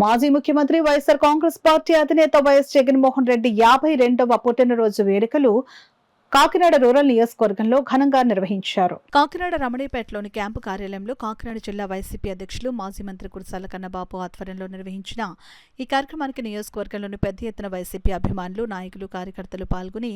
మాజీ ముఖ్యమంత్రి వైఎస్ఆర్ కాంగ్రెస్ పార్టీ అధినేత వైఎస్ జగన్మోహన్ రెడ్డి 52వ పుట్టినరోజు వేడుకలు కాకినాడ రూరల్ నియోజకవర్గంలో ఘనంగా నిర్వహించారు. కాకినాడ రమణీపేటలోని క్యాంపు కార్యాలయంలో కాకినాడ జిల్లా వైసీపీ అధ్యక్షులు మాజీ మంత్రి కురసాల కన్నబాబు ఆధ్వర్యంలో నిర్వహించిన ఈ కార్యక్రమానికి నియోజకవర్గంలోని పెద్ద ఎత్తున వైసీపీ అభిమానులు, నాయకులు, కార్యకర్తలు పాల్గొని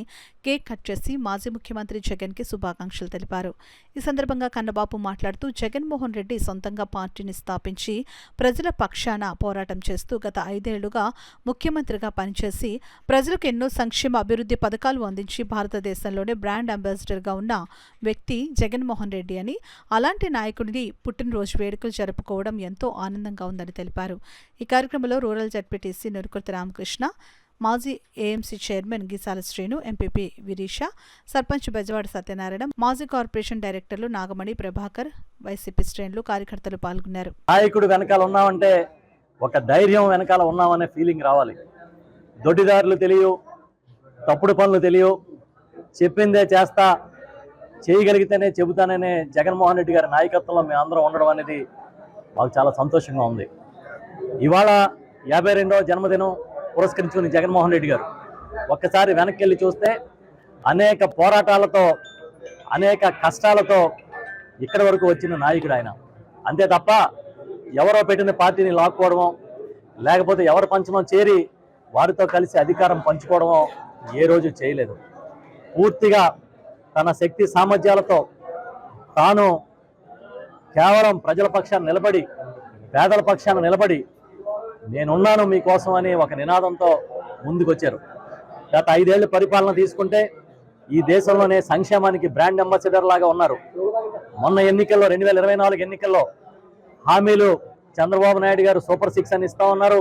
కేక్ కట్ చేసి మాజీ ముఖ్యమంత్రి జగన్ కి శుభాకాంక్షలు తెలిపారు. ఈ సందర్భంగా కన్నబాబు మాట్లాడుతూ జగన్మోహన్ రెడ్డి సొంతంగా పార్టీని స్థాపించి ప్రజల పక్షాన పోరాటం చేస్తూ గత 5 ఏళ్లుగా ముఖ్యమంత్రిగా పనిచేసి ప్రజలకు ఎన్నో సంక్షేమ అభివృద్ధి పథకాలు అందించి భారతదేశంలోనే బ్రాండ్ అంబాసిడర్గా ఉన్న వ్యక్తి జగన్మోహన్ రెడ్డి అని, అలాంటి నాయకుడిని పుట్టినరోజు వేడుకలు జరుపుకోవడం ఎంతో ఆనందంగా ఉందని తెలిపారు. ఈ కార్యక్రమంలో రూరల్ జడ్పీటీసీ నురుకుర్తి రామకృష్ణ, మాజీ AMC chairman Geesala Srinu, MPP Virisha, sarpanch Bezawada Satyanarayana, మాజీ కార్పొరేషన్ డైరెక్టర్లు నాగమణి, ప్రభాకర్, వైసీపీ శ్రేణులు, కార్యకర్తలు పాల్గొన్నారు. నాయకుడు వెనకాల ఉన్నామంటే ఒక ధైర్యం వెనకాల ఉన్నామనే ఫీలింగ్ రావాలి. దొడ్డిదారులు తెలియవు, తప్పుడు పనులు తెలియవు, చెప్పిందే చేస్తా, చేయగలిగితేనే చెబుతాననే జగన్మోహన్ రెడ్డి గారి నాయకత్వంలో మేమందరం ఉండడం అనేది మాకు చాలా సంతోషంగా ఉంది. ఇవాళ 52వ జన్మదినం పురస్కరించుకుని జగన్మోహన్ రెడ్డి గారు ఒక్కసారి వెనక్కి వెళ్ళి చూస్తే అనేక పోరాటాలతో, అనేక కష్టాలతో ఇక్కడి వరకు వచ్చిన నాయకుడు ఆయన. అంతే తప్ప ఎవరో పెట్టిన పార్టీని లాక్కోవడమో, లేకపోతే ఎవరి పంచమో చేరి వారితో కలిసి అధికారం పంచుకోవడమో ఏ రోజు చేయలేదు. పూర్తిగా తన శక్తి సామర్థ్యాలతో తాను కేవలం ప్రజల పక్షాన నిలబడి, పేదల పక్షాన నిలబడి, నేనున్నాను మీకోసం అని ఒక నినాదంతో ముందుకొచ్చారు. గత 5 ఏళ్ల పరిపాలన తీసుకుంటే ఈ దేశంలోనే సంక్షేమానికి బ్రాండ్ అంబాసిడర్ లాగా ఉన్నారు. మొన్న ఎన్నికల్లో 2024 ఎన్నికల్లో హామీలు చంద్రబాబు నాయుడు గారు సూపర్ 6 అని ఇస్తా ఉన్నారు.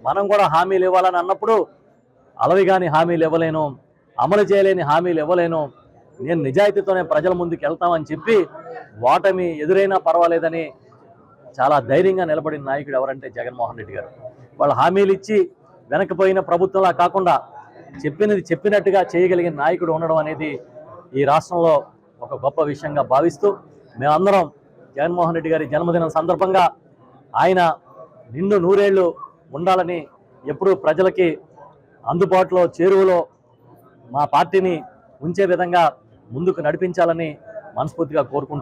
మనం కూడా హామీలు ఇవ్వాలని అన్నప్పుడు అలవిగాని హామీలు ఇవ్వలేను, అమలు చేయలేని హామీలు ఇవ్వలేను, నేను నిజాయితీతోనే ప్రజల ముందుకు వెళ్తామని చెప్పి ఓటమి ఎదురైనా పర్వాలేదని చాలా ధైర్యంగా నిలబడిన నాయకుడు ఎవరంటే జగన్మోహన్ రెడ్డి గారు. వాళ్ళు హామీలు ఇచ్చి వెనకపోయిన ప్రభుత్వంలా కాకుండా చెప్పినది చెప్పినట్టుగా చేయగలిగిన నాయకుడు ఉండడం అనేది ఈ రాష్ట్రంలో ఒక గొప్ప విషయంగా భావిస్తూ మేమందరం జగన్మోహన్ రెడ్డి గారి జన్మదినం సందర్భంగా ఆయన నిండు 100 ఏళ్ళు ఉండాలని, ఎప్పుడూ ప్రజలకి అందుబాటులో, చేరువలో మా పార్టీని ఉంచే విధంగా ముందుకు నడిపించాలని మనస్ఫూర్తిగా కోరుకుంటూ